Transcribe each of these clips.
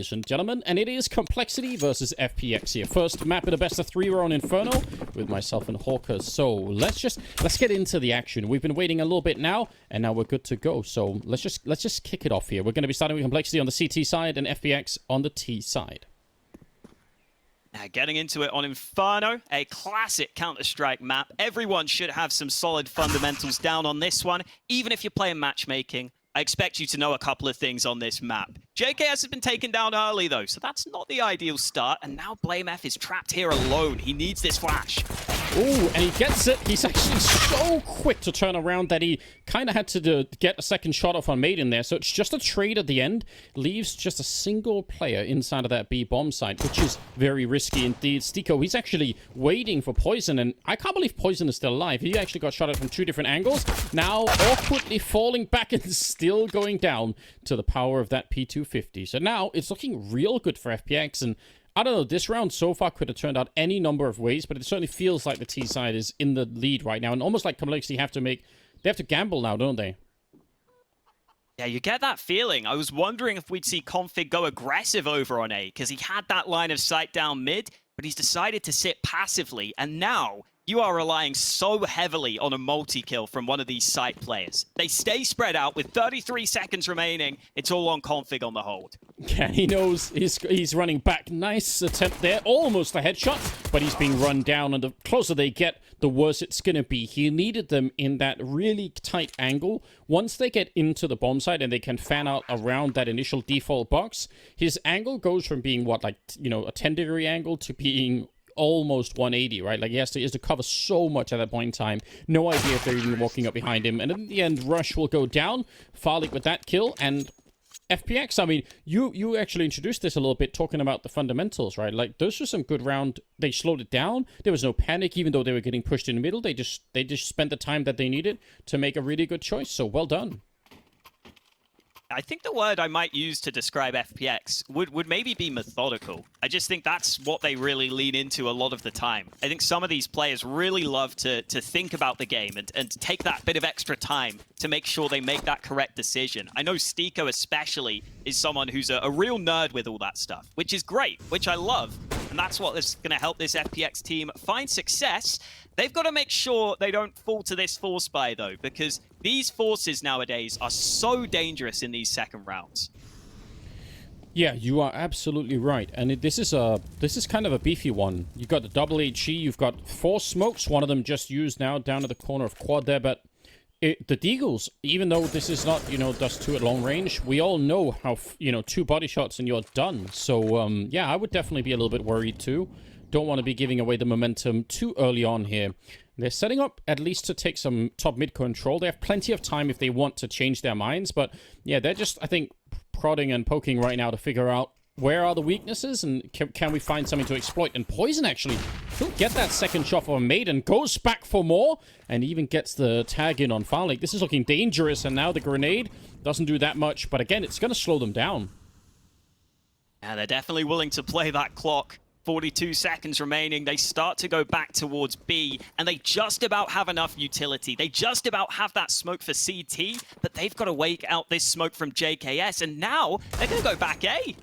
Ladies and gentlemen, and it is Complexity versus FPX here. First map in a best of 3 we're on Inferno with myself and Hawker. So let's get into the action. We've been waiting a little bit now, and now we're good to go. So let's just kick it off here. We're going to be starting with Complexity on the CT side and FPX on the T side. Now, getting into it on Inferno, a classic Counter-Strike map. Everyone should have some solid fundamentals down on this one. Even if you're playing matchmaking, I expect you to know a couple of things on this map. JKS has been taken down early, though, so that's not the ideal start. And now BlameF is trapped here alone. He needs this flash. Ooh, and he gets it. He's actually so quick to turn around that he kind of had to get a second shot off on Maiden there. So it's just a trade at the end. Leaves just a single player inside of that B bomb site, which is very risky indeed. Stiko, he's actually waiting for Poison, and I can't believe Poison is still alive. He actually got shot at from 2 different angles. Now awkwardly falling back and still going down to the power of that P250. So now it's looking real good for FPX, and I don't know, this round so far could have turned out any number of ways, but it certainly feels like the T side is in the lead right now, and almost like Complexity they have to gamble now, don't they? Yeah, you get that feeling. I was wondering if we'd see Config go aggressive over on A, because he had that line of sight down mid, but he's decided to sit passively, and now you are relying so heavily on a multi-kill from one of these site players. They stay spread out with 33 seconds remaining. It's all on Config on the hold. Yeah, he knows he's running back. Nice attempt there. Almost a headshot, but he's being run down, and the closer they get, the worse it's going to be. He needed them in that really tight angle. Once they get into the bomb site and they can fan out around that initial default box, his angle goes from being, what, like, you know, a 10-degree angle to being almost 180, right? Like, he has to cover so much at that point in time. No idea if they're even walking up behind him. And in the end, Rush will go down. Farlik with that kill, and FPX, I mean, you actually introduced this a little bit, talking about the fundamentals, right? Like, those were some good round. They slowed it down. There was no panic, even though they were getting pushed in the middle. They just spent the time that they needed to make a really good choice. So well done. I think the word I might use to describe FPX would maybe be methodical. I just think that's what they really lean into a lot of the time. I think some of these players really love to think about the game and take that bit of extra time to make sure they make that correct decision. I know Stiko especially is someone who's a real nerd with all that stuff, which is great, which I love. And that's what is going to help this FPX team find success. They've got to make sure they don't fall to this force buy, though, because these forces nowadays are so dangerous in these second rounds. Yeah, you are absolutely right, and this is kind of a beefy one. You've got the double HE, you've got 4 smokes, one of them just used now down at the corner of quad there, but the Deagles, even though this is not, you know, dust 2 at long range, we all know how, you know, 2 body shots and you're done. So, yeah, I would definitely be a little bit worried too. Don't want to be giving away the momentum too early on here. They're setting up at least to take some top mid control. They have plenty of time if they want to change their minds, but yeah, they're just, I think, prodding and poking right now to figure out where are the weaknesses and can we find something to exploit. And Poison actually, he'll get that second shot from Maiden, goes back for more, and even gets the tag in on Farlik. This is looking dangerous, and now the grenade doesn't do that much, but again, it's going to slow them down. Yeah, they're definitely willing to play that clock. 42 seconds remaining. They start to go back towards B, and they just about have enough utility. They just about have that smoke for CT, but they've got to wake out this smoke from JKS, and now they're going to go back A.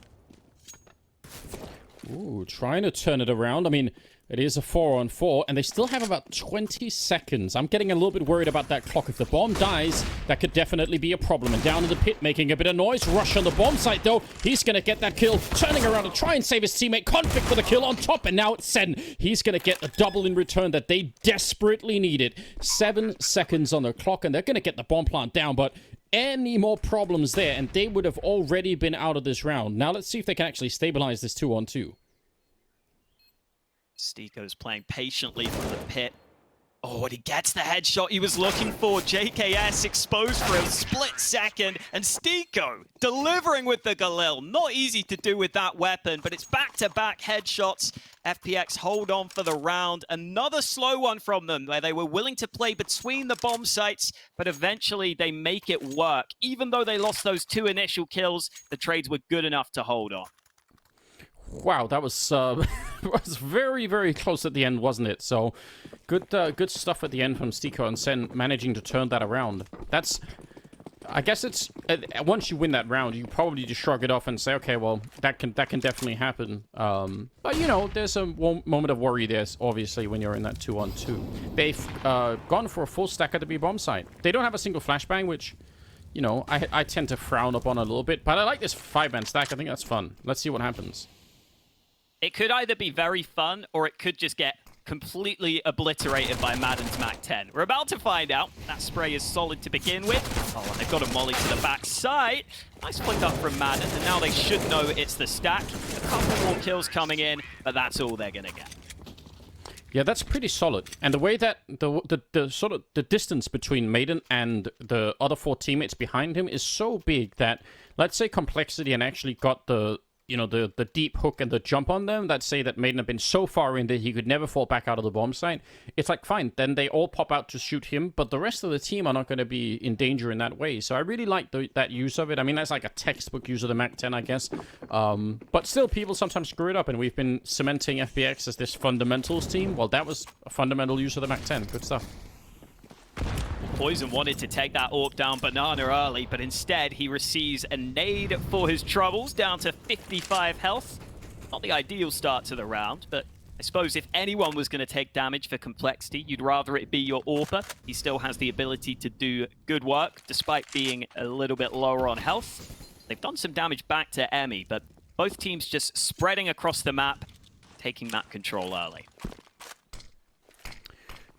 Ooh, trying to turn it around. I mean, it is a 4-on-4, and they still have about 20 seconds. I'm getting a little bit worried about that clock. If the bomb dies, that could definitely be a problem. And down in the pit, making a bit of noise. Rush on the bomb site, though. He's going to get that kill. Turning around to try and save his teammate. Conflict with a kill on top, and now it's Sen. He's going to get a double in return that they desperately needed. 7 seconds on the clock, and they're going to get the bomb plant down, but any more problems there, and they would have already been out of this round. Now let's see if they can actually stabilize this 2-on-2. Stiko's playing patiently from the pit. Oh, and he gets the headshot he was looking for. JKS exposed for a split second, and Stiko delivering with the Galil. Not easy to do with that weapon, but it's back-to-back headshots. FPX hold on for the round. Another slow one from them, where they were willing to play between the bomb sites, but eventually they make it work. Even though they lost those 2 initial kills, the trades were good enough to hold on. Wow, that was was very, very close at the end, wasn't it? So, good stuff at the end from Stiko and Sen managing to turn that around. That's I guess it's once you win that round, you probably just shrug it off and say, okay, well, that can definitely happen. But you know, there's a moment of worry there, obviously, when you're in that 2-on-2. They've gone for a full stack at the B bomb site. They don't have a single flashbang, which, you know, I tend to frown upon a little bit. But I like this 5-man stack. I think that's fun. Let's see what happens. It could either be very fun, or it could just get completely obliterated by Madden's Mac 10. We're about to find out. That spray is solid to begin with. Oh, and they've got a molly to the backside. Nice flick up from Madden, and now they should know it's the stack. A couple more kills coming in, but that's all they're gonna get. Yeah, that's pretty solid. And the way that the sort of the distance between Maiden and the other 4 teammates behind him is so big that, let's say Complexity and actually got the, you know, the deep hook and the jump on them, that say that Maiden have been so far in that he could never fall back out of the bomb site. It's like, fine, then they all pop out to shoot him, but the rest of the team are not going to be in danger in that way. So I really like that use of it. I mean, that's like a textbook use of the Mac 10, I guess. But still, people sometimes screw it up, and we've been cementing FPX as this fundamentals team. Well, that was a fundamental use of the Mac 10. Good stuff. Poison wanted to take that AWP down Banana early, but instead he receives a nade for his troubles, down to 55 health. Not the ideal start to the round, but I suppose if anyone was going to take damage for Complexity, you'd rather it be your AWPer. He still has the ability to do good work, despite being a little bit lower on health. They've done some damage back to Emmy, but both teams just spreading across the map, taking map control early.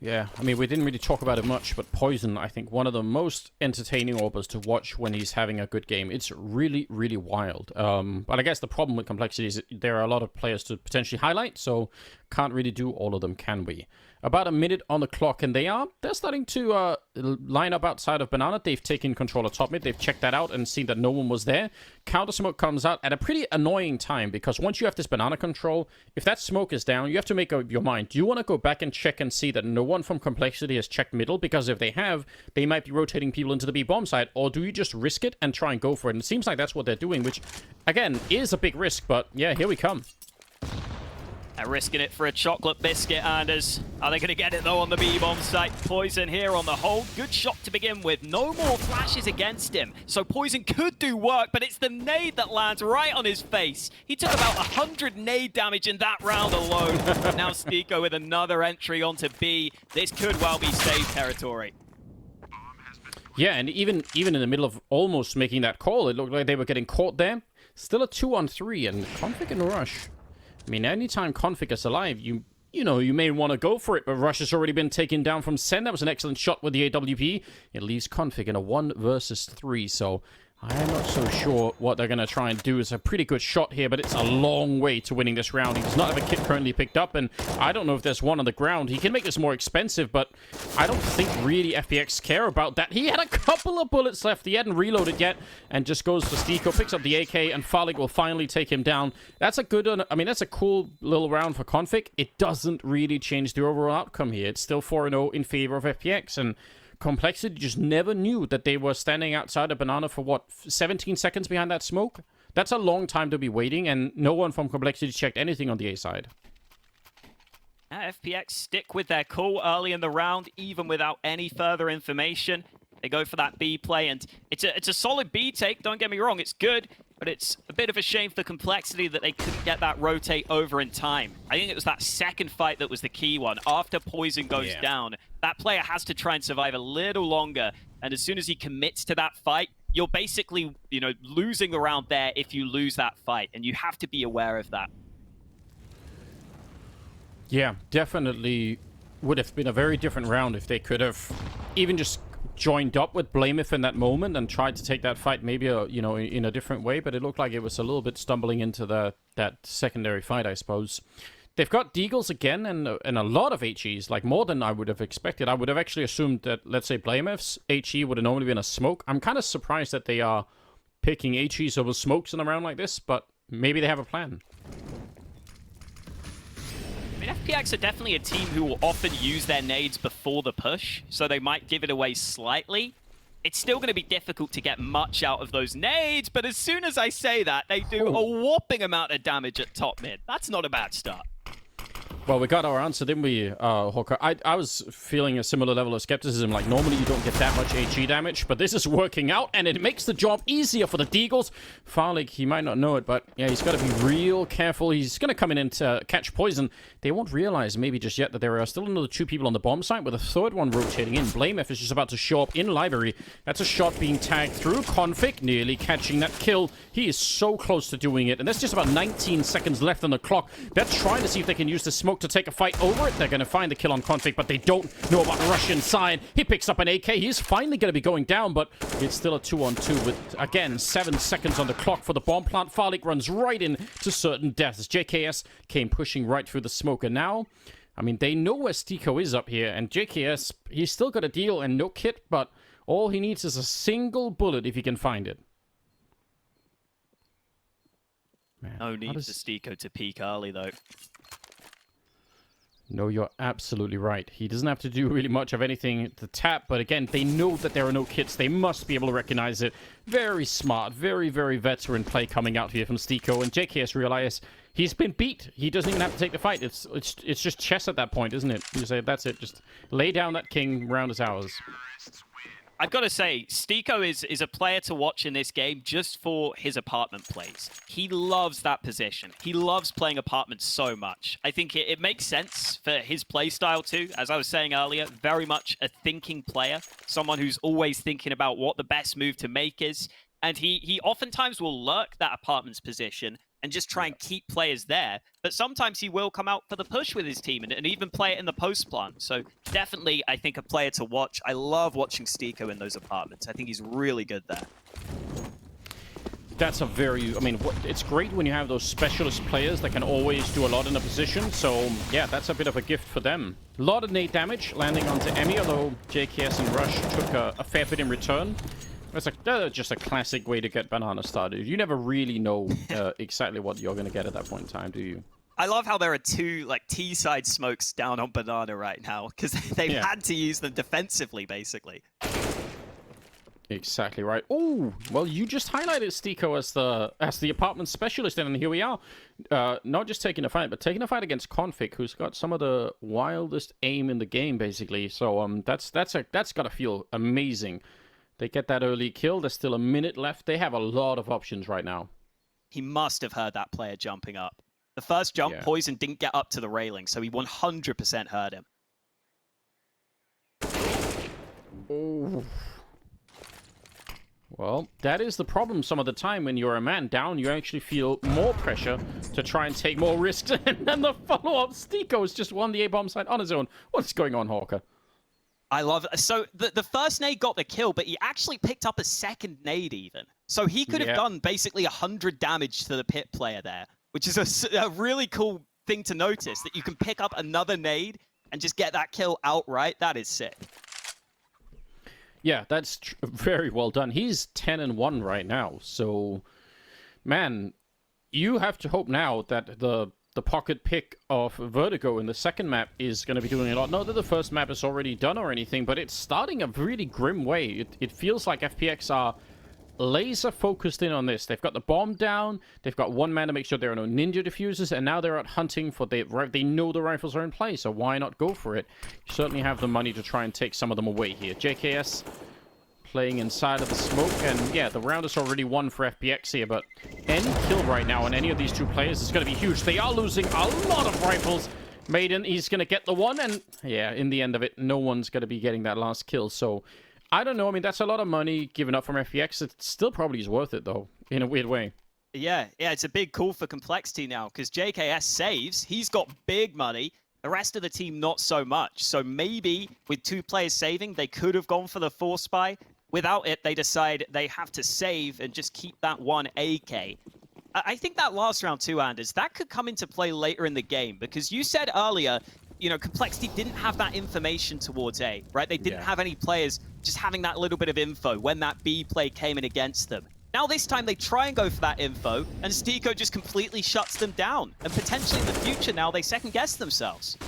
Yeah, I mean, we didn't really talk about it much, but Poison, I think, one of the most entertaining AWPers to watch when he's having a good game. It's really, really wild. But I guess the problem with Complexity is that there are a lot of players to potentially highlight, so can't really do all of them, can we? About a minute on the clock, and they're starting to line up outside of Banana. They've taken control of top mid. They've checked that out and seen that no one was there. Counter smoke comes out at a pretty annoying time, because once you have this Banana control, if that smoke is down, you have to make up your mind. Do you want to go back and check and see that no one from Complexity has checked middle? Because if they have, they might be rotating people into the B bomb side. Or do you just risk it and try and go for it? And it seems like that's what they're doing, which, again, is a big risk. But yeah, here we come. They're risking it for a chocolate biscuit, Anders. Are they going to get it, though, on the B-bomb site? Poison here on the hold. Good shot to begin with. No more flashes against him. So Poison could do work, but it's the nade that lands right on his face. He took about 100 nade damage in that round alone. Now Stiko with another entry onto B. This could well be safe territory. Yeah, and even in the middle of almost making that call, it looked like they were getting caught there. Still a 2-on-3, and Config and Rush. I mean, anytime Config is alive, you know, you may want to go for it, but Rush has already been taken down from Sen. That was an excellent shot with the AWP. It leaves Config in a 1 versus 3, so I am not so sure what they're going to try and do. It's a pretty good shot here, but it's a long way to winning this round. He does not have a kit currently picked up, and I don't know if there's one on the ground. He can make this more expensive, but I don't think really FPX care about that. He had a couple of bullets left. He hadn't reloaded yet, and just goes for Stiko, picks up the AK, and Falik will finally take him down. That's a good one. I mean, that's a cool little round for Config. It doesn't really change the overall outcome here. It's still 4-0 in favor of FPX, and Complexity just never knew that they were standing outside of Banana for, what, 17 seconds behind that smoke? That's a long time to be waiting, and no one from Complexity checked anything on the A side. FPX stick with their call early in the round, even without any further information. They go for that B play, and it's a solid B take, don't get me wrong, it's good, but it's a bit of a shame for Complexity that they couldn't get that rotate over in time. I think it was that second fight that was the key one. After Poison goes down, that player has to try and survive a little longer, and as soon as he commits to that fight, you're basically, you know, losing the round there if you lose that fight, and you have to be aware of that. Yeah, definitely would have been a very different round if they could have even just joined up with Blameth in that moment and tried to take that fight maybe you know, in a different way, but it looked like it was a little bit stumbling into that secondary fight, I suppose. They've got Deagles again and a lot of HEs, like more than I would have expected. I would have actually assumed that, let's say, Blameth's HE would have normally been a smoke. I'm kind of surprised that they are picking HEs over smokes in a round like this, but maybe they have a plan. I mean, FPX are definitely a team who will often use their nades before the push, so they might give it away slightly. It's still going to be difficult to get much out of those nades, but as soon as I say that, they do a whopping amount of damage at top mid. That's not a bad start. Well, we got our answer, didn't we, Hawker? I was feeling a similar level of skepticism. Like, normally you don't get that much HE damage, but this is working out, and it makes the job easier for the Deagles. Farlig, he might not know it, but yeah, he's got to be real careful. He's going to come in and catch poison. They won't realize, maybe just yet, that there are still another 2 people on the bomb site, with a third one rotating in. Blamef is just about to show up in library. That's a shot being tagged through. Config nearly catching that kill. He is so close to doing it, and there's just about 19 seconds left on the clock. They're trying to see if they can use the smoke to take a fight over it. They're going to find the kill on Config, but they don't know about rush inside. He picks up an AK. He's finally going to be going down, but it's still a 2-on-2 with, again, 7 seconds on the clock for the bomb plant. Farlig runs right in to certain death as JKS came pushing right through the smoke. And now, I mean, they know where Stiko is up here, and JKS, he's still got a deal and no kit, but all he needs is a single bullet if he can find it. Man, no need for Stiko to peek early, though. No, you're absolutely right. He doesn't have to do really much of anything to tap, but again, they know that there are no kits. They must be able to recognize it. Very smart, very, very veteran play coming out here from Stiko, and JKS realize he's been beat. He doesn't even have to take the fight. It's just chess at that point, isn't it? You say, that's it. Just lay down that king, round is ours. I've got to say, Stiko is a player to watch in this game just for his apartment plays. He loves that position. He loves playing apartments so much. I think it makes sense for his play style too. As I was saying earlier, very much a thinking player. Someone who's always thinking about what the best move to make is. And he oftentimes will lurk that apartment's position and just try and keep players there. But sometimes he will come out for the push with his team and even play it in the post plant. So definitely, I think, a player to watch. I love watching Stiko in those apartments. I think he's really good there. That's a very, I mean, it's great when you have those specialist players that can always do a lot in a position. So, yeah, that's a bit of a gift for them. A lot of nade damage landing onto Emmy, although JKS and Rush took a fair bit in return. It's just a classic way to get Banana started. You never really know exactly what you're going to get at that point in time, do you? I love how there are 2 like T-side smokes down on Banana right now because they've had to use them defensively, basically. Exactly right. Oh, well, you just highlighted Stiko as the apartment specialist, and here we are. Not just taking a fight, but taking a fight against Config, who's got some of the wildest aim in the game, basically. So that's got to feel amazing. They get that early kill. There's still a minute left. They have a lot of options right now. He must have heard that player jumping up. The first jump, Poison didn't get up to the railing, so he 100% heard him. Oh. Well, that is the problem some of the time. When you're a man down, you actually feel more pressure to try and take more risks. And then the follow-up, Stiko has just won the A-bomb side on his own. What's going on, Hawker? I love it. So the first nade got the kill, but he actually picked up a second nade even. So he could have done basically 100 damage to the pit player there, which is a really cool thing to notice, that you can pick up another nade and just get that kill outright. That is sick. Yeah, that's very well done. He's 10-1 right now. So, man, you have to hope now that the pocket pick of Vertigo in the second map is going to be doing a lot. Not that the first map is already done or anything, but it's starting a really grim way. It feels like FPX are laser focused in on this. They've got the bomb down, they've got one man to make sure there are no ninja diffusers, and now they're out hunting for they know the rifles are in play, so why not go for it? You certainly have the money to try and take some of them away here. JKS playing inside of the smoke, and yeah, the round is already won for FPX here, but any kill right now on any of these two players is going to be huge. They are losing a lot of rifles. Maiden, he's going to get the one, and yeah, in the end of it, no one's going to be getting that last kill, so I don't know. I mean, that's a lot of money given up from FPX. It still probably is worth it, though, in a weird way. Yeah, it's a big call for complexity now, because JKS saves. He's got big money. The rest of the team, not so much. So maybe with 2 players saving, they could have gone for the Force Spy. Without it, they decide they have to save and just keep that one AK. I think that last round too, Anders, that could come into play later in the game, because you said earlier, you know, Complexity didn't have that information towards A, right? They didn't have any players just having that little bit of info when that B play came in against them. Now this time they try and go for that info, and Stiko just completely shuts them down. And potentially in the future now, they second-guess themselves.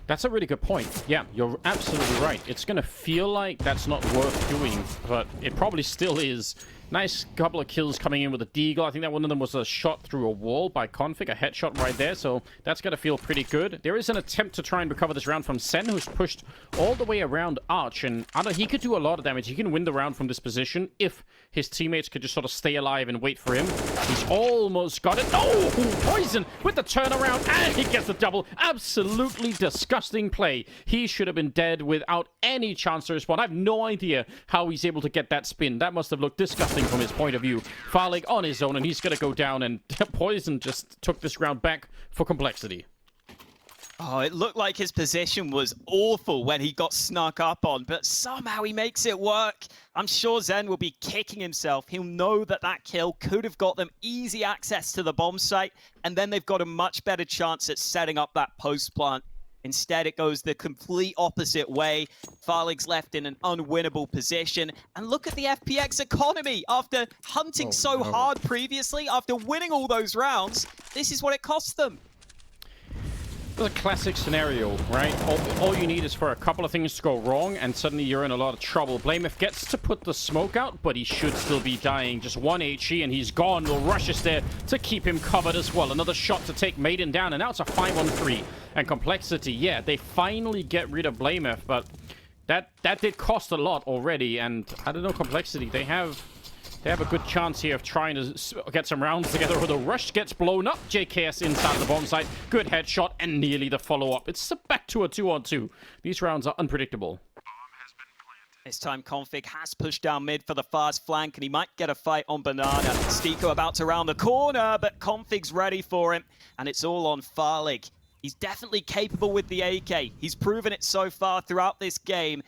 That's a really good point. Yeah, you're absolutely right. It's going to feel like that's not worth doing, but it probably still is Nice couple of kills coming in with the Deagle. I think that one of them was a shot through a wall by Config, a headshot right there, so that's going to feel pretty good. There is an attempt to try and recover this round from Sen, who's pushed all the way around Arch, and he could do a lot of damage. He can win the round from this position if his teammates could just sort of stay alive and wait for him. He's almost got it. Oh, Poison with the turnaround, and he gets the double. Absolutely disgusting play. He should have been dead without any chance to respond. I have no idea how he's able to get that spin. That must have looked disgusting from his point of view. Farlig on his own, and he's going to go down, and Poison just took this round back for Complexity. Oh, it looked like his position was awful when he got snuck up on, but somehow he makes it work. I'm sure Zen will be kicking himself. He'll know that that kill could have got them easy access to the bomb site, and then they've got a much better chance at setting up that post plant. Instead, it goes the complete opposite way. Farlig's left in an unwinnable position. And look at the FPX economy. After hunting hard previously, after winning all those rounds, this is what it cost them. It's a classic scenario, right? All you need is for a couple of things to go wrong, and suddenly you're in a lot of trouble. Blameth gets to put the smoke out, but he should still be dying. Just 1 HE, and he's gone. Will Rush is there to keep him covered as well. Another shot to take Maiden down, and now it's a 5-on-3. And Complexity, yeah, they finally get rid of Blameth, but that did cost a lot already. And I don't know, Complexity, they have a good chance here of trying to get some rounds together. Although Rush gets blown up, JKS inside the bomb site. Good headshot and nearly the follow-up. It's back to a 2-on-2. These rounds are unpredictable. This time Config has pushed down mid for the fast flank, and he might get a fight on Banana. Stiko about to round the corner, but Config's ready for him, and it's all on Farlig. He's definitely capable with the AK. He's proven it so far throughout this game.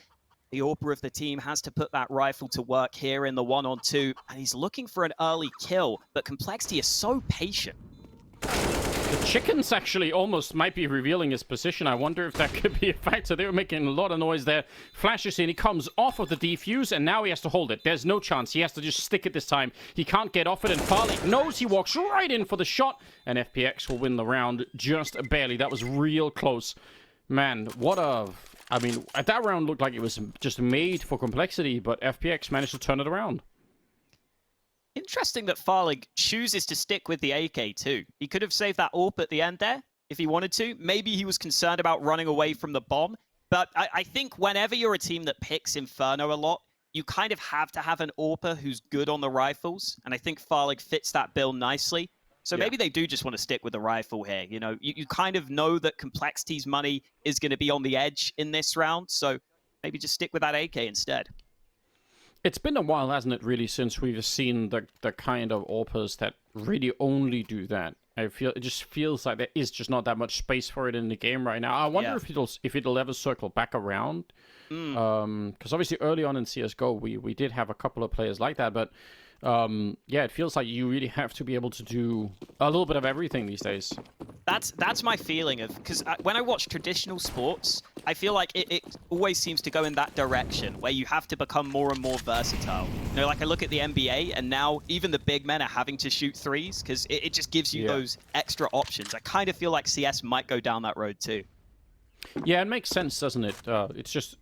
The AWPer of the team has to put that rifle to work here in the 1-on-2, and he's looking for an early kill, but Complexity is so patient. The chickens actually almost might be revealing his position. I wonder if that could be a factor. They were making a lot of noise there. Flashes in, he comes off of the defuse, and now he has to hold it. There's no chance. He has to just stick it this time. He can't get off it, and Farlig knows he walks right in for the shot, and FPX will win the round just barely. That was real close. Man, what a... I mean, that round looked like it was just made for Complexity, but FPX managed to turn it around. Interesting that Farlig chooses to stick with the AK too. He could have saved that AWP at the end there if he wanted to. Maybe he was concerned about running away from the bomb. But I think whenever you're a team that picks Inferno a lot, you kind of have to have an AWPer who's good on the rifles. And I think Farlig fits that bill nicely. So maybe they do just want to stick with the rifle here. You know, you kind of know that Complexity's money is going to be on the edge in this round. So maybe just stick with that AK instead. It's been a while, hasn't it, really, since we've seen the kind of AWPers that really only do that. It just feels like there is just not that much space for it in the game right now. I wonder if it'll ever circle back around. Because obviously early on in CSGO, we did have a couple of players like that, but yeah, it feels like you really have to be able to do a little bit of everything these days. That's my feeling of, because when I watch traditional sports, I feel like it always seems to go in that direction where you have to become more and more versatile. You know, like I look at the NBA, and now even the big men are having to shoot threes because it just gives you those extra options. I kind of feel like CS might go down that road too. Yeah, it makes sense, doesn't it? It's just...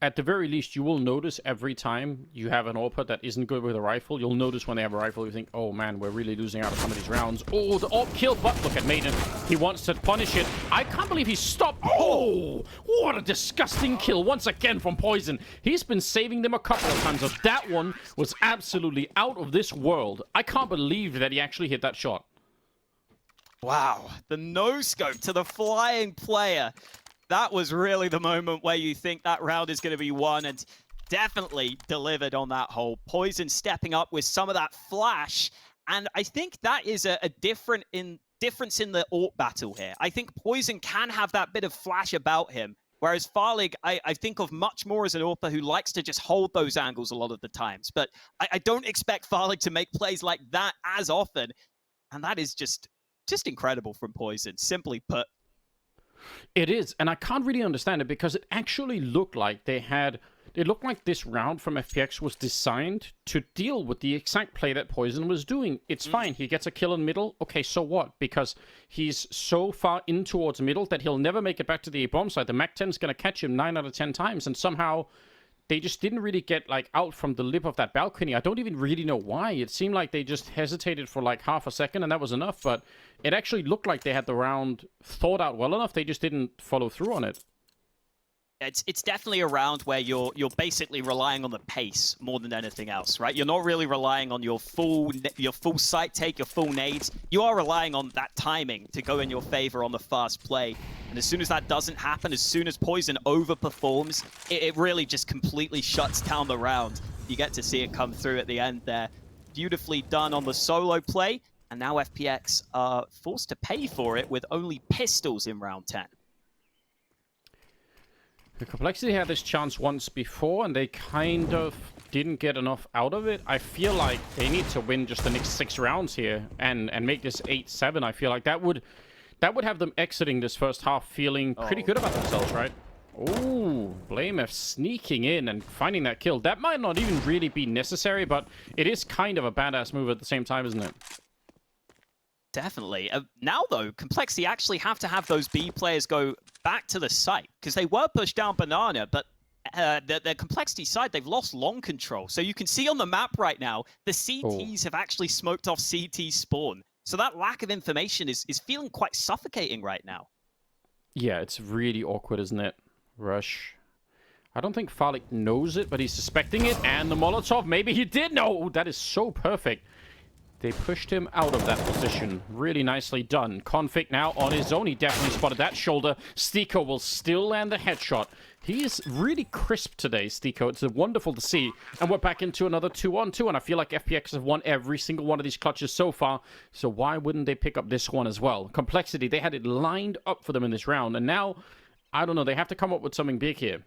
At the very least, you will notice every time you have an AWPer that isn't good with a rifle, you'll notice when they have a rifle, you think, oh man, we're really losing out on some of these rounds. Oh, the AWP kill, but look at Maiden. He wants to punish it. I can't believe he stopped. Oh, what a disgusting kill once again from Poison. He's been saving them a couple of times, so that one was absolutely out of this world. I can't believe that he actually hit that shot. Wow, the no-scope to the flying player. That was really the moment where you think that round is going to be won, and definitely delivered on that hole. Poison stepping up with some of that flash, and I think that is a difference in the AWP battle here. I think Poison can have that bit of flash about him, whereas Farlig, I think of much more as an AWPer who likes to just hold those angles a lot of the times. But I don't expect Farlig to make plays like that as often, and that is just incredible from Poison, simply put. It is, and I can't really understand it because it actually looked like it looked like this round from FPX was designed to deal with the exact play that Poison was doing. It's fine. He gets a kill in middle. Okay, so what? Because he's so far in towards middle that he'll never make it back to the bomb site. The MAC-10 is going to catch him 9 out of 10 times, and somehow they just didn't really get like out from the lip of that balcony. I don't even really know why. It seemed like they just hesitated for like half a second and that was enough, but it actually looked like they had the round thought out well enough. They just didn't follow through on it. It's definitely a round where you're basically relying on the pace more than anything else, right? You're not really relying on your full sight take, your full nades. You are relying on that timing to go in your favor on the fast play. And as soon as that doesn't happen, as soon as Poison overperforms, it really just completely shuts down the round. You get to see it come through at the end there. Beautifully done on the solo play, and now FPX are forced to pay for it with only pistols in round 10. The Complexity had this chance once before, and they kind of didn't get enough out of it. I feel like they need to win just the next 6 rounds here and make this 8-7. I feel like that would have them exiting this first half feeling pretty good about themselves, right? Oh, BlameF sneaking in and finding that kill. That might not even really be necessary, but it is kind of a badass move at the same time, isn't it? Definitely. Now, though, Complexity actually have to have those B players go back to the site, because they were pushed down Banana, but the Complexity side, they've lost long control. So you can see on the map right now, the CTs have actually smoked off CT spawn. So that lack of information is feeling quite suffocating right now. Yeah, it's really awkward, isn't it? Rush. I don't think Farlik knows it, but he's suspecting it. And the Molotov, maybe he did know. That is so perfect. They pushed him out of that position. Really nicely done. Config now on his own. He definitely spotted that shoulder. Stiko will still land the headshot. He is really crisp today, Stiko. It's wonderful to see. And we're back into another 2-on-2. And I feel like FPX have won every single one of these clutches so far. So why wouldn't they pick up this one as well? Complexity, they had it lined up for them in this round. And now, I don't know, they have to come up with something big here.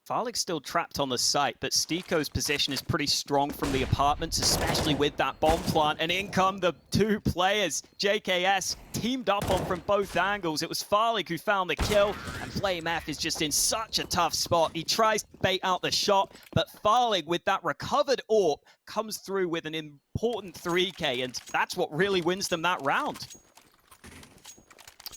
Farlik's still trapped on the site, but Stiko's position is pretty strong from the apartments, especially with that bomb plant. And in come the 2 players. JKS teamed up on from both angles. It was Farlik who found the kill, and BlameF is just in such a tough spot. He tries to bait out the shot, but Farlik, with that recovered AWP, comes through with an important 3K, and that's what really wins them that round.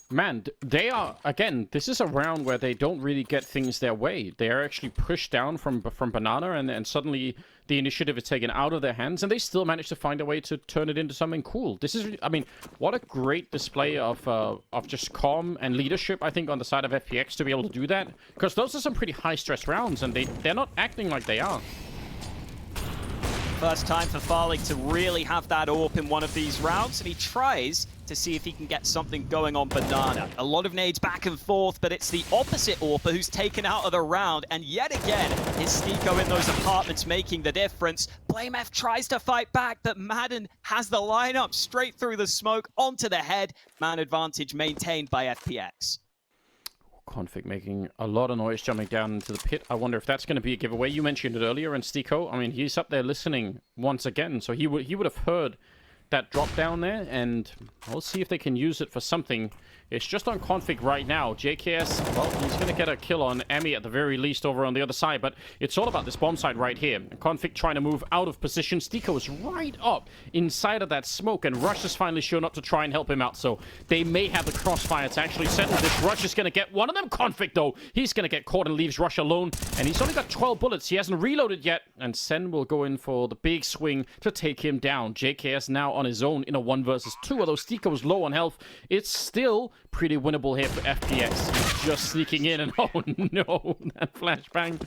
Man, they are, again, this is a round where they don't really get things their way. They are actually pushed down from Banana, and suddenly the initiative is taken out of their hands, and they still manage to find a way to turn it into something cool. This is, I mean, what a great display of just calm and leadership, I think, on the side of FPX to be able to do that. Because those are some pretty high-stress rounds, and they're not acting like they are. First time for Farlik to really have that AWP in one of these rounds, and he tries to see if he can get something going on Banana. A lot of nades back and forth, but it's the opposite AWPer who's taken out of the round, and yet again, it's Stiko in those apartments making the difference. BlameF tries to fight back, but Madden has the lineup straight through the smoke onto the head. Man advantage maintained by FPX. Config making a lot of noise jumping down into the pit. I wonder if that's going to be a giveaway. You mentioned it earlier, and Stiko, I mean, he's up there listening once again, so he would have heard that drop down there, and we'll see if they can use it for something. It's just on Config right now. JKS, well, he's going to get a kill on Emmy at the very least over on the other side, but it's all about this bomb side right here. Config trying to move out of position. Stiko is right up inside of that smoke, and Rush has finally shown up to try and help him out, so they may have the crossfire to actually settle this. Rush is going to get one of them. Config, though, he's going to get caught and leaves Rush alone, and he's only got 12 bullets. He hasn't reloaded yet, and Sen will go in for the big swing to take him down. JKS now on his own in a 1 versus 2, although Stiko's low on health. It's still pretty winnable here for FPX. He's just sneaking in, and oh no, that flashbang.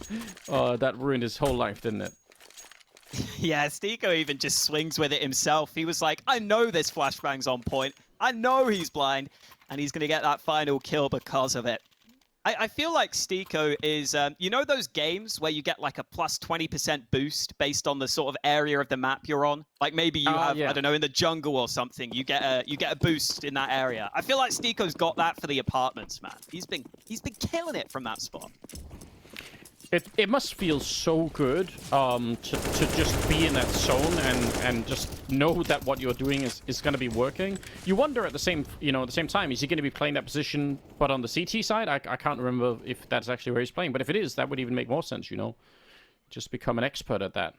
That ruined his whole life, didn't it? Yeah, Stiko even just swings with it himself. He was like, I know this flashbang's on point. I know he's blind, and he's going to get that final kill because of it. I feel like Stiko is, you know those games where you get like a plus 20% boost based on the sort of area of the map you're on? Like maybe you have, yeah. I don't know, in the jungle or something, you get a boost in that area. I feel like Stiko's got that for the apartments, man. He's been killing it from that spot. It must feel so good to just be in that zone and just know that what you're doing is going to be working. You wonder at the same time, is he going to be playing that position but on the CT side? I can't remember if that's actually where he's playing, but if it is, that would even make more sense, you know? Just become an expert at that.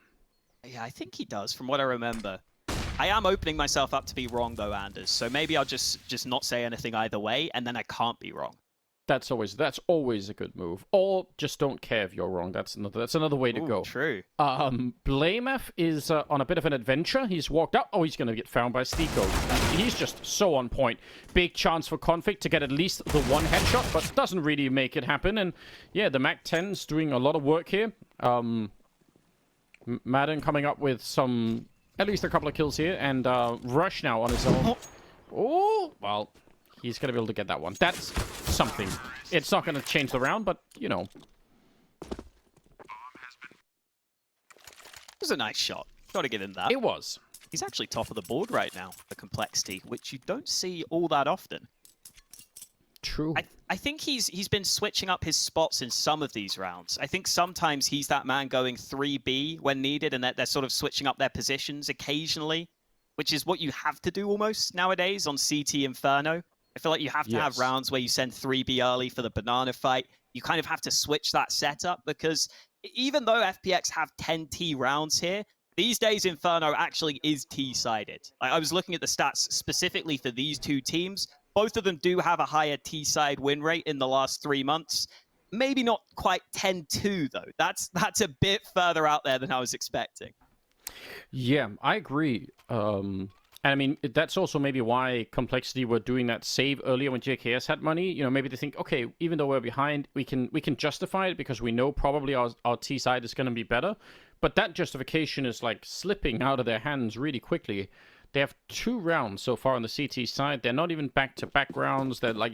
Yeah, I think he does, from what I remember. I am opening myself up to be wrong though, Anders, so maybe I'll just not say anything either way, and then I can't be wrong. That's always a good move. Or just don't care if you're wrong. That's another way to go. True. Blamef is on a bit of an adventure. He's walked up. Oh, he's going to get found by Stiko. He's just so on point. Big chance for Config to get at least the one headshot, but doesn't really make it happen. And yeah, the MAC-10's doing a lot of work here. Madden coming up with at least a couple of kills here, and Rush now on his own. Oh, well, he's going to be able to get that one. That's something. It's not going to change the round, but, you know. It was a nice shot. Got to give him that. It was. He's actually top of the board right now for complexity, which you don't see all that often. True. I think he's been switching up his spots in some of these rounds. I think sometimes he's that man going 3B when needed, and that they're sort of switching up their positions occasionally, which is what you have to do almost nowadays on CT Inferno. I feel like you have to have rounds where you send 3B early for the banana fight. You kind of have to switch that setup because even though FPX have 10 T rounds here, these days Inferno actually is T-sided. I was looking at the stats specifically for these two teams. Both of them do have a higher T-side win rate in the last 3 months. Maybe not quite 10-2 though. That's a bit further out there than I was expecting. Yeah, I agree. And I mean, that's also maybe why Complexity were doing that save earlier when JKS had money. You know, maybe they think, okay, even though we're behind, we can justify it because we know probably our T side is going to be better. But that justification is like slipping out of their hands really quickly. They have 2 rounds so far on the CT side. They're not even back-to-back rounds. They're like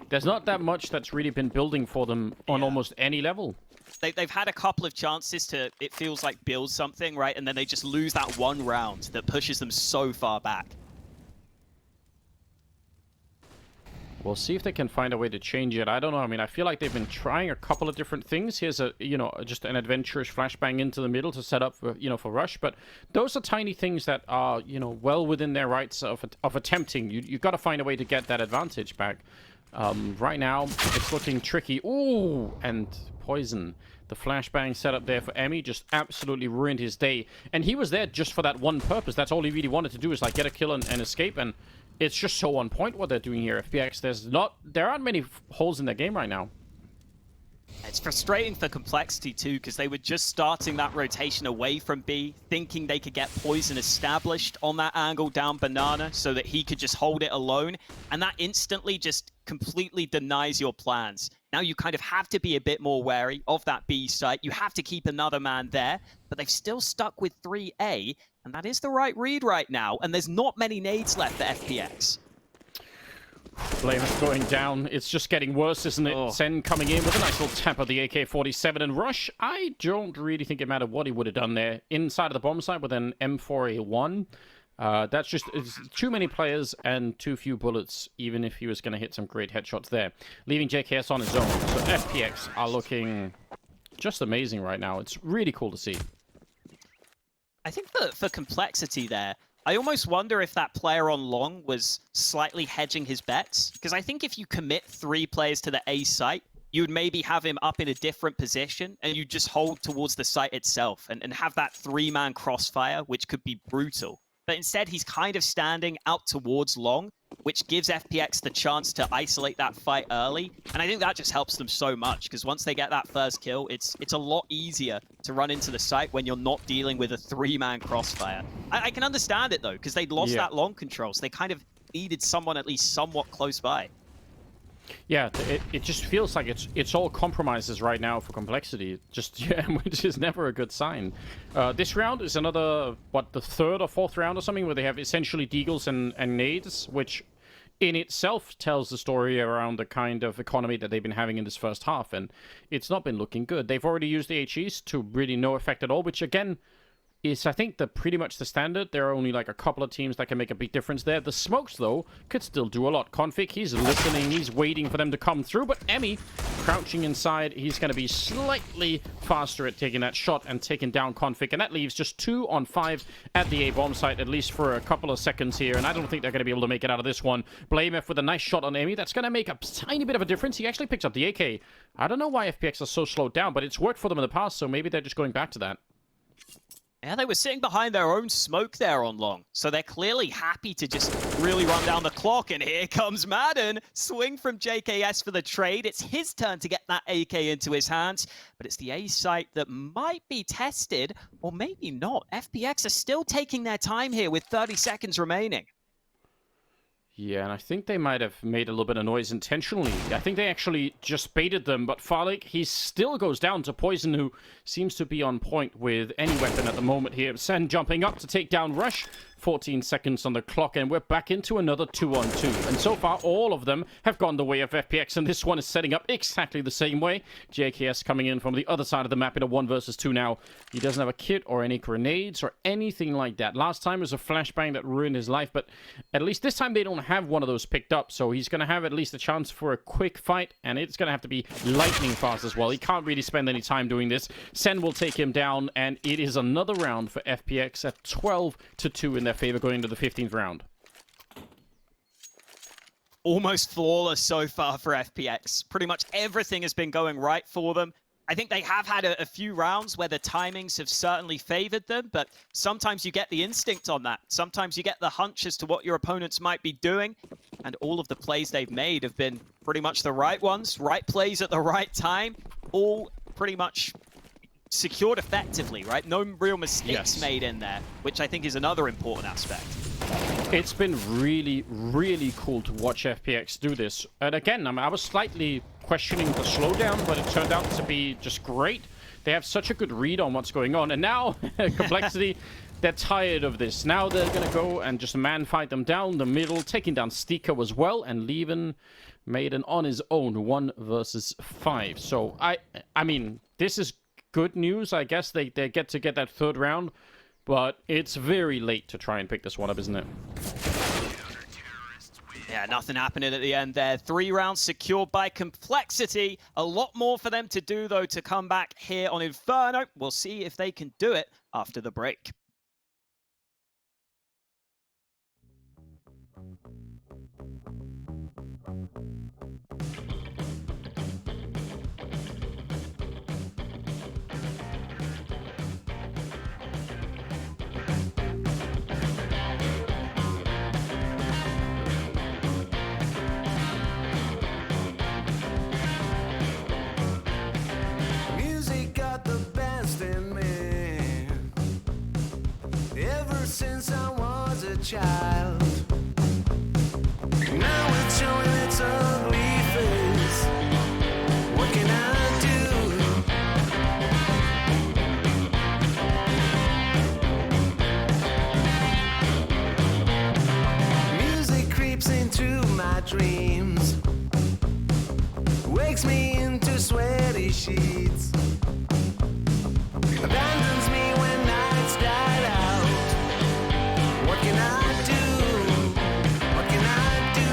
there's not that much that's really been building for them on almost any level. They've had a couple of chances to, it feels like, build something, right? And then they just lose that one round that pushes them so far back. We'll see if they can find a way to change it. I don't know. I mean, I feel like they've been trying a couple of different things. Here's just an adventurous flashbang into the middle to set up for, for Rush. But those are tiny things that are, well within their rights of attempting. You've got to find a way to get that advantage back. Right now, it's looking tricky. Ooh, and Poison. The flashbang set up there for Emmy just absolutely ruined his day. And he was there just for that one purpose. That's all he really wanted to do is like get a kill and escape. And it's just so on point what they're doing here. FPX, there aren't many holes in their game right now. It's frustrating for Complexity too, because they were just starting that rotation away from B, thinking they could get Poison established on that angle down Banana so that he could just hold it alone. And that instantly just completely denies your plans. Now you kind of have to be a bit more wary of that B site. You have to keep another man there, but they've still stuck with 3A, and that is the right read right now. And there's not many nades left for FPX. Blame is going down. It's just getting worse, isn't it? Oh. Sen coming in with a nice little tap of the AK-47. And Rush, I don't really think it mattered what he would have done there. Inside of the bomb site with an M4A1. That's just it's too many players and too few bullets, even if he was going to hit some great headshots there. Leaving JKS on his own. So FPX are looking just amazing right now. It's really cool to see. I think for Complexity there, I almost wonder if that player on long was slightly hedging his bets. Because I think if you commit 3 players to the A site, you would maybe have him up in a different position and you just hold towards the site itself and have that 3-man crossfire, which could be brutal. But instead, he's kind of standing out towards long, which gives FPX the chance to isolate that fight early. And I think that just helps them so much, because once they get that first kill, it's a lot easier to run into the site when you're not dealing with a 3-man crossfire. I can understand it, though, because they'd lost that long control, so they kind of needed someone at least somewhat close by. Yeah, it just feels like it's all compromises right now for Complexity. Which is never a good sign. This round is another, the 3rd or 4th round or something, where they have essentially deagles and nades, which in itself tells the story around the kind of economy that they've been having in this first half, and it's not been looking good. They've already used the HEs to really no effect at all, which again is, I think, pretty much the standard. There are only like a couple of teams that can make a big difference there. The smokes, though, could still do a lot. Config, he's listening, he's waiting for them to come through, but Emmy, crouching inside, he's going to be slightly faster at taking that shot and taking down Config, and that leaves just 2 on 5 at the A bomb site, at least for a couple of seconds here, and I don't think they're going to be able to make it out of this one. Blamef with a nice shot on Emmy. That's going to make a tiny bit of a difference. He actually picks up the AK. I don't know why FPX are so slowed down, but it's worked for them in the past, so maybe they're just going back to that. Yeah, they were sitting behind their own smoke there on long, so they're clearly happy to just really run down the clock, and here comes Madden. Swing from JKS for the trade. It's his turn to get that AK into his hands, but it's the A site that might be tested, or maybe not. FPX are still taking their time here with 30 seconds remaining. Yeah, and I think they might have made a little bit of noise intentionally. I think they actually just baited them, but Farlik, he still goes down to Poison, who seems to be on point with any weapon at the moment here. Sen jumping up to take down Rush. 14 seconds on the clock, and we're back into another 2-on-2. And so far, all of them have gone the way of FPX, and this one is setting up exactly the same way. JKS coming in from the other side of the map in a 1 versus 2 now. He doesn't have a kit or any grenades or anything like that. Last time was a flashbang that ruined his life, but at least this time they don't have one of those picked up, so he's going to have at least a chance for a quick fight, and it's going to have to be lightning fast as well. He can't really spend any time doing this. Sen will take him down, and it is another round for FPX at 12-2 in their favor going into the 15th round. Almost flawless so far for FPX. Pretty much everything has been going right for them. I think they have had a few rounds where the timings have certainly favored them, but sometimes you get the instinct on that. Sometimes you get the hunch as to what your opponents might be doing, and all of the plays they've made have been pretty much the right ones, right plays at the right time, all pretty much secured effectively, right? No real mistakes made in there, which I think is another important aspect. It's been really, really cool to watch FPX do this. And again, I was slightly questioning the slowdown, but it turned out to be just great. They have such a good read on what's going on. And now, Complexity, they're tired of this. Now they're going to go and just man-fight them down the middle, taking down Stika as well, and leaving Maiden on his own, 1 versus 5. So, I mean, this is good news. I guess they get to get that 3rd round, but it's very late to try and pick this one up, isn't it? Yeah, nothing happening at the end there. 3 rounds secured by Complexity. A lot more for them to do, though, to come back here on Inferno. We'll see if they can do it after the break. Since I was a child, now it's showing its ugly face. What can I do? Music creeps into my dreams, wakes me into sweaty sheets, abandons me when nights died out. What can I do? What can I do?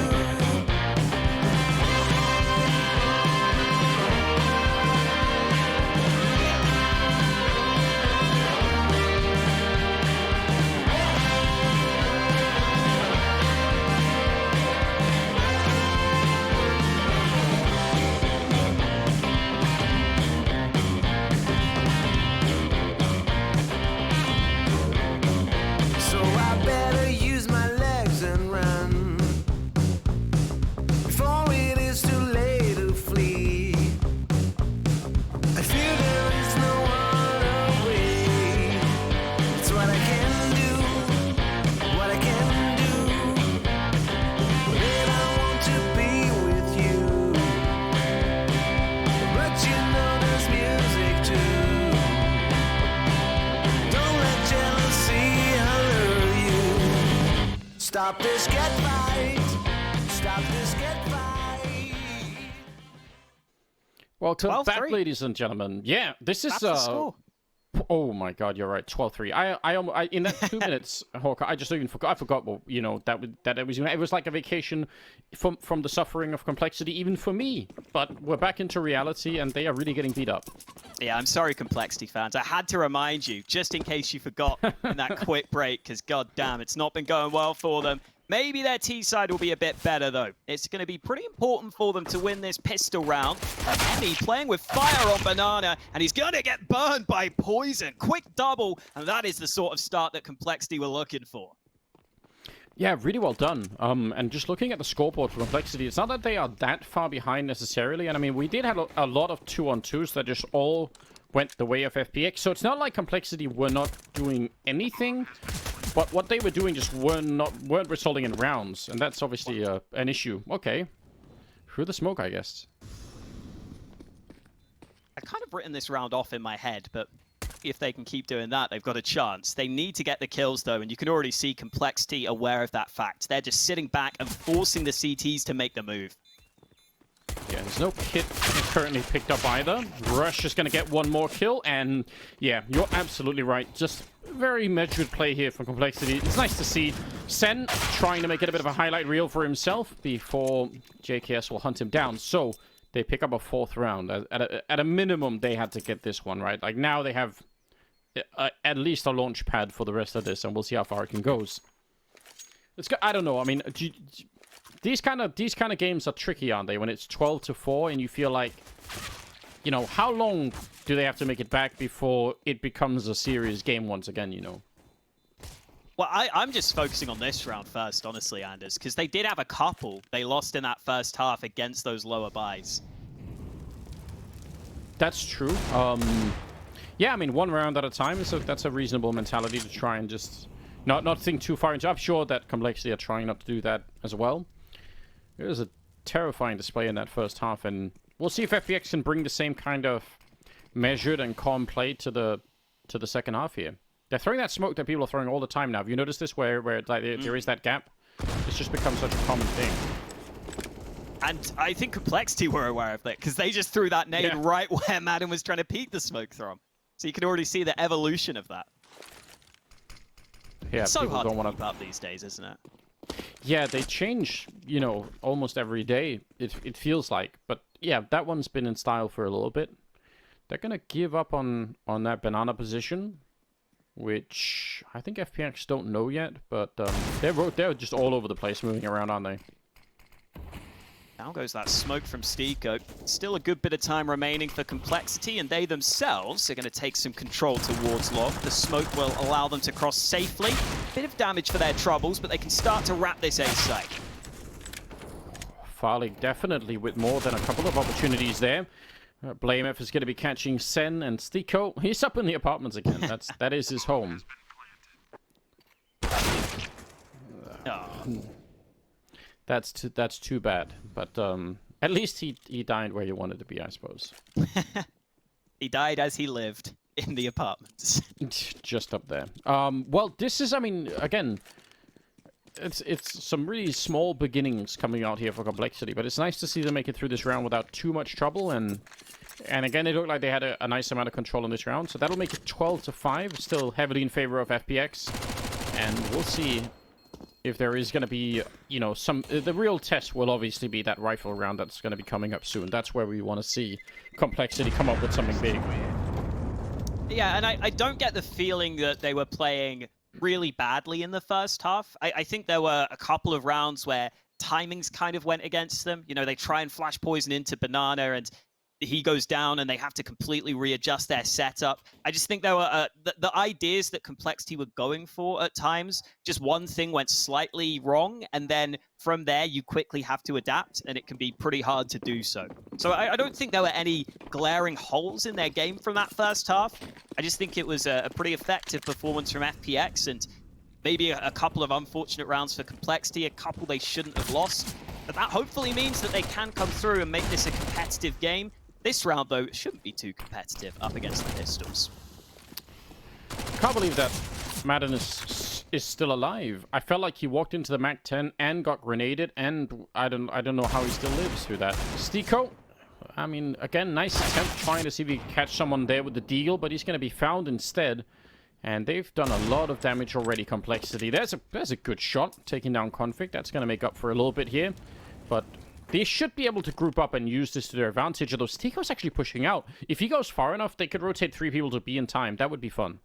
So I better use my legs and run before it is too late to flee. I feel there is no other way. It's what I can do, what I can do. Then I want to be with you, but you know there's music too. Don't let jealousy allure you. Stop this, get right. Stop this, get right. Welcome 12-3. back, ladies and gentlemen. Yeah, this is That's the score. Oh my God, you're right. 12-3. I in that 2 minutes, Hawker, I just even forgot. I forgot. Well, you know that it was. It was like a vacation from the suffering of Complexity, even for me. But we're back into reality, and they are really getting beat up. Yeah, I'm sorry, Complexity fans. I had to remind you, just in case you forgot in that quick break, because god damn, it's not been going well for them. Maybe their T side will be a bit better, though. It's going to be pretty important for them to win this pistol round. Emmy playing with fire on Banana, and he's going to get burned by poison. Quick double, and that is the sort of start that Complexity were looking for. Yeah, really well done. And just looking at the scoreboard for Complexity, it's not that they are that far behind necessarily. And I mean, we did have a lot of 2-on-2s that just all went the way of FPX. So it's not like Complexity were not doing anything, but what they were doing just weren't resulting in rounds. And that's obviously an issue. Okay. Through the smoke, I guess. I kind of written this round off in my head, but if they can keep doing that, they've got a chance. They need to get the kills, though, and you can already see Complexity aware of that fact. They're just sitting back and forcing the CTs to make the move. Yeah, there's no kit currently picked up either. Rush is going to get one more kill, and yeah, you're absolutely right. Just very measured play here from Complexity. It's nice to see Sen trying to make it a bit of a highlight reel for himself before JKS will hunt him down. So they pick up a 4th round. At a minimum, they had to get this one, right? Like, now they have at least a launch pad for the rest of this, and we'll see how far it can go. I don't know. I mean, these kind of games are tricky, aren't they? When it's 12-4 and you feel like, you know, how long do they have to make it back before it becomes a serious game once again, you know? Well, I'm just focusing on this round first, honestly, Anders, because they did have a couple they lost in that first half against those lower buys. That's true. Yeah, I mean, one round at a time, so that's a reasonable mentality to try and just not think too far into. I'm sure that Complexity are trying not to do that as well. It was a terrifying display in that first half, and we'll see if FPX can bring the same kind of measured and calm play to the second half here. They're throwing that smoke that people are throwing all the time now. Have you noticed this, where like, there is that gap? It's just become such a common thing. And I think Complexity were aware of it, because they just threw that nade right where Madden was trying to peek the smoke from. So you can already see the evolution of that. Yeah, it's so hard don't to keep up these days, isn't it? Yeah, they change, you know, almost every day, it feels like. But yeah, that one's been in style for a little bit. They're going to give up on that banana position, which I think FPX don't know yet, but they're just all over the place moving around, aren't they? Now goes that smoke from Stiko. Still a good bit of time remaining for Complexity, and they themselves are going to take some control towards Log. The smoke will allow them to cross safely. Bit of damage for their troubles, but they can start to wrap this A site. Farley definitely with more than a couple of opportunities there. Blamef is going to be catching Sen and Stiko. He's up in the apartments again. That is his home. Oh. That's too bad. But at least he died where he wanted to be, I suppose. He died as he lived in the apartments. Just up there. Well, this is, I mean, again, it's some really small beginnings coming out here for Complexity, but it's nice to see them make it through this round without too much trouble, and again, it looked like they had a nice amount of control in this round, so that'll make it 12-5, still heavily in favor of FPX, and we'll see if there is going to be, you know, the real test will obviously be that rifle round that's going to be coming up soon. That's where we want to see Complexity come up with something big. Yeah, and I don't get the feeling that they were playing really badly in the first half. I think there were a couple of rounds where timings kind of went against them. You know, they try and flash poison into Banana, and he goes down and they have to completely readjust their setup. I just think there were the ideas that Complexity were going for at times, just one thing went slightly wrong, and then from there you quickly have to adapt, and it can be pretty hard to do so. So I don't think there were any glaring holes in their game from that first half. I just think it was a pretty effective performance from FPX, and maybe a couple of unfortunate rounds for Complexity, a couple they shouldn't have lost. But that hopefully means that they can come through and make this a competitive game. This round, though, shouldn't be too competitive up against the Pistols. Can't believe that Madden is still alive. I felt like he walked into the MAC-10 and got grenaded, and I don't know how he still lives through that. Stiko, I mean, again, nice attempt trying to see if he can catch someone there with the deagle, but he's going to be found instead. And they've done a lot of damage already, Complexity. There's a good shot, taking down Config. That's going to make up for a little bit here. But they should be able to group up and use this to their advantage, although Stiko's actually pushing out. If he goes far enough, they could rotate 3 people to be in time. That would be fun.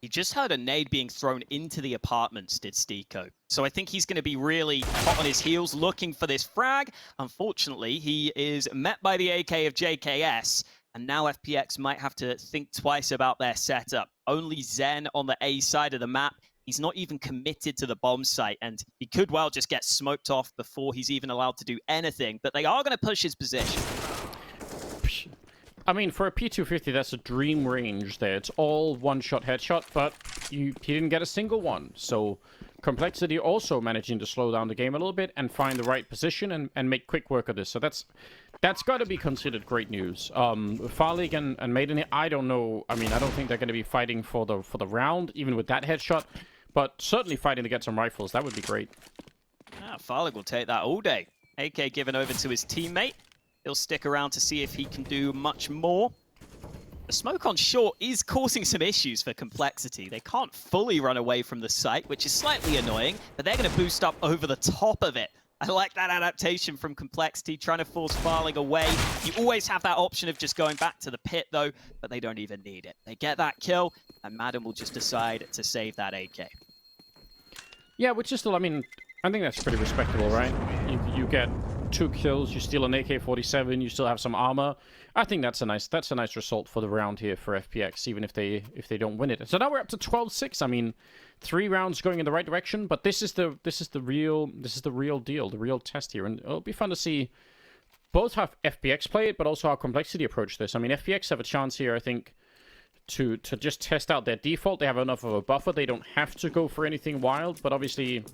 He just heard a nade being thrown into the apartments, did Stiko. So I think he's going to be really hot on his heels looking for this frag. Unfortunately, he is met by the AK of JKS, and now FPX might have to think twice about their setup. Only Zen on the A side of the map. He's not even committed to the bomb site, and he could well just get smoked off before he's even allowed to do anything. But they are going to push his position. I mean, for a P250, that's a dream range there. It's all one-shot headshot, but he didn't get a single one. So Complexity also managing to slow down the game a little bit and find the right position and make quick work of this. So that's got to be considered great news. Farlig and Maiden, I don't know. I mean, I don't think they're going to be fighting for the round, even with that headshot. But certainly fighting to get some rifles. That would be great. Farlig will take that all day. AK given over to his teammate. He'll stick around to see if he can do much more. The smoke on short is causing some issues for Complexity. They can't fully run away from the site, which is slightly annoying, but they're going to boost up over the top of it. I like that adaptation from Complexity, trying to force Farlig away. You always have that option of just going back to the pit, though, but they don't even need it. They get that kill, and Madden will just decide to save that AK. Yeah, which is still, I mean, I think that's pretty respectable, right? You get 2 kills, you steal an AK-47, you still have some armor. I think that's a nice result for the round here for FPX, even if they don't win it. So now we're up to 12-6. I mean, 3 rounds going in the right direction, but this is the real deal, the real test here, and it'll be fun to see both how FPX play it, but also how Complexity approach this. I mean, FPX have a chance here, I think, to just test out their default. They have enough of a buffer. They don't have to go for anything wild, but obviously,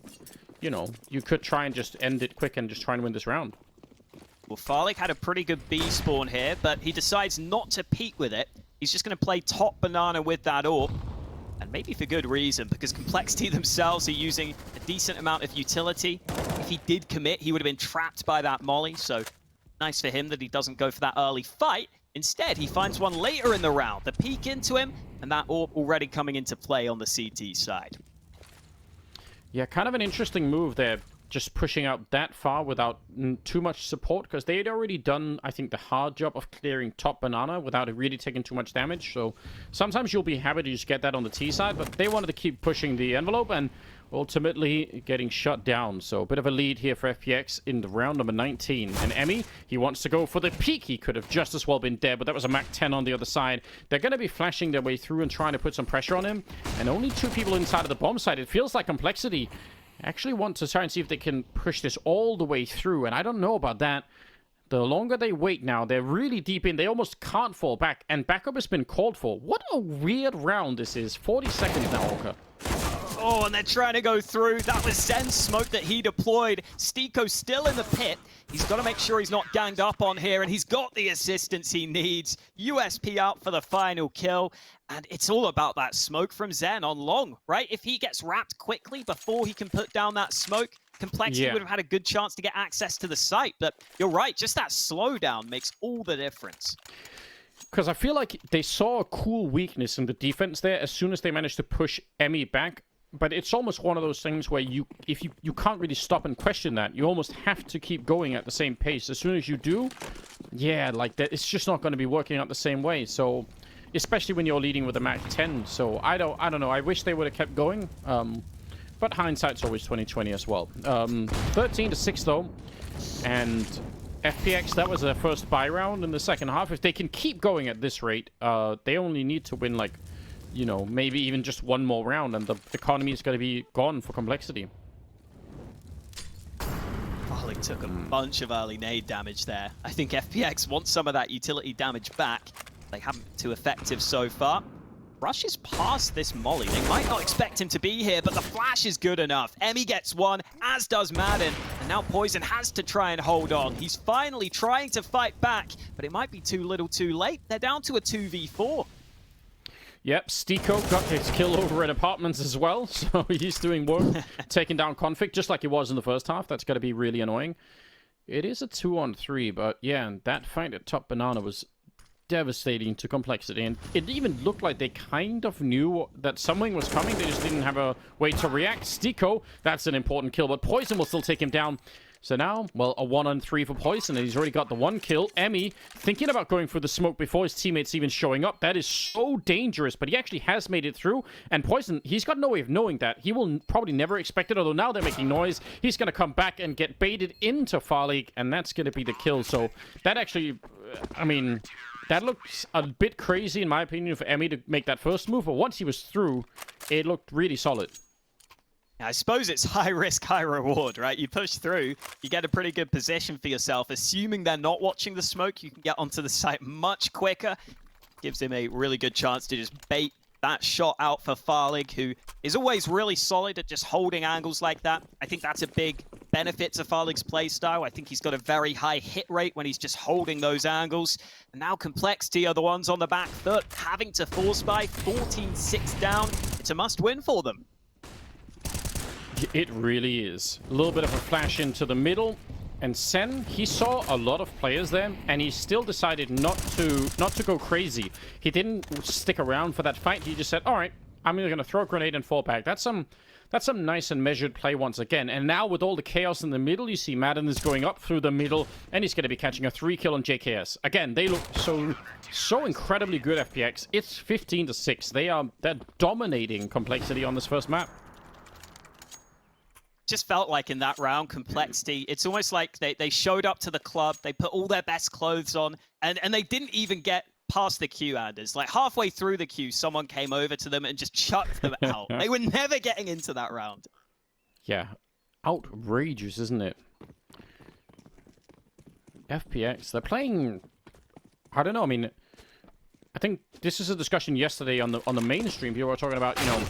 you know, you could try and just end it quick and just try and win this round. Well, Farlig had a pretty good B spawn here, but he decides not to peek with it. He's just going to play top banana with that AWP. And maybe for good reason, because Complexity themselves are using a decent amount of utility. If he did commit, he would have been trapped by that molly, so nice for him that he doesn't go for that early fight. Instead, he finds one later in the round. The peek into him, and that AWP already coming into play on the CT side. Yeah, kind of an interesting move there, just pushing out that far without too much support, because they had already done, I think, the hard job of clearing top banana without it really taking too much damage. So sometimes you'll be happy to just get that on the T side, but they wanted to keep pushing the envelope and ultimately getting shut down. So a bit of a lead here for FPX in the round number 19. And Emmy, he wants to go for the peak. He could have just as well been dead, but that was a Mac 10 on the other side. They're going to be flashing their way through and trying to put some pressure on him. And only 2 people inside of the bomb site. It feels like Complexity actually want to try and see if they can push this all the way through. And I don't know about that. The longer they wait now, they're really deep in. They almost can't fall back. And backup has been called for. What a weird round this is. 40 seconds now, Orca. Oh, and they're trying to go through. That was Zen's smoke that he deployed. Stiko still in the pit. He's got to make sure he's not ganged up on here, and he's got the assistance he needs. USP out for the final kill, and it's all about that smoke from Zen on long, right? If he gets wrapped quickly before he can put down that smoke, Complexity would have had a good chance to get access to the site, but you're right, just that slowdown makes all the difference. Because I feel like they saw a cool weakness in the defense there as soon as they managed to push Emmy back. But it's almost one of those things where you can't really stop and question that. You almost have to keep going at the same pace. As soon as you do, yeah, like that, it's just not going to be working out the same way. So, especially when you're leading with a Mac 10. So I don't know. I wish they would have kept going. But hindsight's always 20/20 as well. 13-6 though, and FPX, that was their first buy round in the second half. If they can keep going at this rate, they only need to win, like, you know, maybe even just one more round, and the economy is going to be gone for Complexity. Farlig took a bunch of early nade damage there. I think FPX wants some of that utility damage back. They haven't been too effective so far. Rushes past this molly. They might not expect him to be here, but the flash is good enough. Emmy gets one, as does Madden, and now Poison has to try and hold on. He's finally trying to fight back, but it might be too little too late. They're down to a 2v4. Yep, Stiko got his kill over at apartments as well, so he's doing work, taking down Config, just like he was in the first half. That's going to be really annoying. It is a 2-on-3, but yeah, that fight at top banana was devastating to Complexity. And it even looked like they kind of knew that something was coming. They just didn't have a way to react. Stico, that's an important kill, but Poison will still take him down. So now, well, a 1-on-3 for Poison, and he's already got the 1 kill. Emmy thinking about going through the smoke before his teammates even showing up. That is so dangerous, but he actually has made it through. And Poison, he's got no way of knowing that. He will probably never expect it, although now they're making noise. He's going to come back and get baited into Farleague, and that's going to be the kill. So that actually, I mean, that looks a bit crazy, in my opinion, for Emmy to make that first move. But once he was through, it looked really solid. I suppose it's high risk, high reward, right? You push through, you get a pretty good position for yourself. Assuming they're not watching the smoke, you can get onto the site much quicker. Gives him a really good chance to just bait that shot out for Farleague, who is always really solid at just holding angles like that. I think that's a big benefit to Farleague's playstyle. I think he's got a very high hit rate when he's just holding those angles. And now Complexity are the ones on the back foot, having to force buy 14-6 down. It's a must-win for them. It really is. A little bit of a flash into the middle. And Sen, he saw a lot of players there, and he still decided not to go crazy. He didn't stick around for that fight. He just said, all right, I'm going to throw a grenade and fall back. That's some nice and measured play once again. And now with all the chaos in the middle, you see Madden is going up through the middle, and he's going to be catching a 3 kill on JKS. Again, they look so incredibly good, FPX. It's 15-6. They're dominating Complexity on this first map. Just felt like in that round, Complexity, it's almost like they showed up to the club, they put all their best clothes on, and they didn't even get past the queue, Anders. Like halfway through the queue, someone came over to them and just chucked them out. They were never getting into that round. Yeah, outrageous, isn't it? FPX, they're playing, I don't know, I mean, I think this is a discussion yesterday on the mainstream. People were talking about, you know,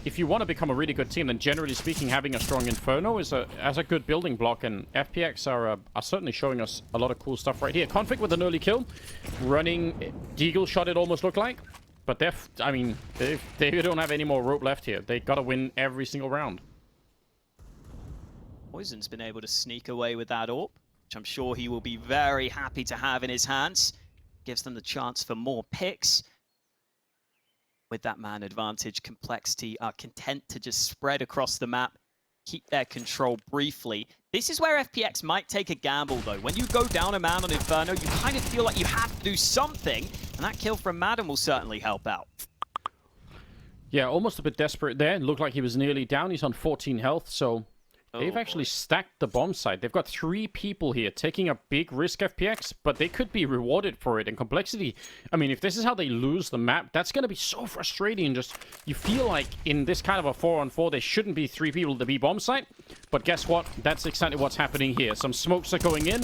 if you want to become a really good team, then generally speaking, having a strong Inferno is a good building block, and FPX are certainly showing us a lot of cool stuff right here. Conflict with an early kill, running Deagle shot it almost looked like, but they don't have any more rope left here. They got to win every single round. Poison's been able to sneak away with that AWP, which I'm sure he will be very happy to have in his hands. Gives them the chance for more picks. With that man advantage, Complexity are content to just spread across the map, keep their control briefly. This is where FPX might take a gamble, though. When you go down a man on Inferno, you kind of feel like you have to do something, and that kill from Madden will certainly help out. Yeah, almost a bit desperate there. It looked like he was nearly down. He's on 14 health, so they've actually stacked the bomb site. They've got 3 people here taking a big risk, FPX, but they could be rewarded for it. And Complexity, I mean, if this is how they lose the map, that's going to be so frustrating. Just, you feel like in this kind of a 4-on-4, there shouldn't be 3 people to be bomb site. But guess what? That's exactly what's happening here. Some smokes are going in.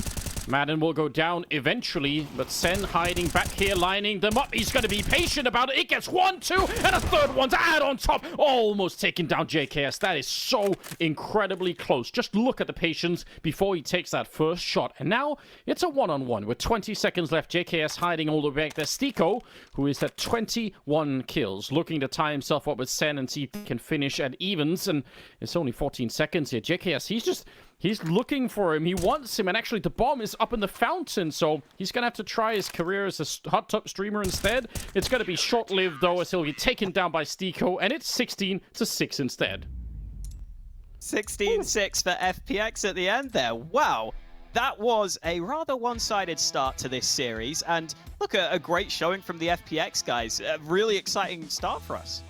Madden will go down eventually, but Sen hiding back here, lining them up. He's going to be patient about it. It gets 1, 2, and a third one to add on top. Almost taking down JKS. That is so incredibly close. Just look at the patience before he takes that first shot. And now it's a 1-on-1 with 20 seconds left. JKS hiding all the way back there. Stico, who is at 21 kills, looking to tie himself up with Sen and see if he can finish at evens. And it's only 14 seconds here. JKS, he's looking for him. He wants him. And actually, the bomb is up in the fountain. So he's going to have to try his career as a hot top streamer instead. It's going to be short-lived, though, as he'll be taken down by Stico. And it's 16-6 instead. 16-6 for FPX at the end there. Wow. That was a rather one-sided start to this series. And look, a great showing from the FPX guys. A really exciting start for us.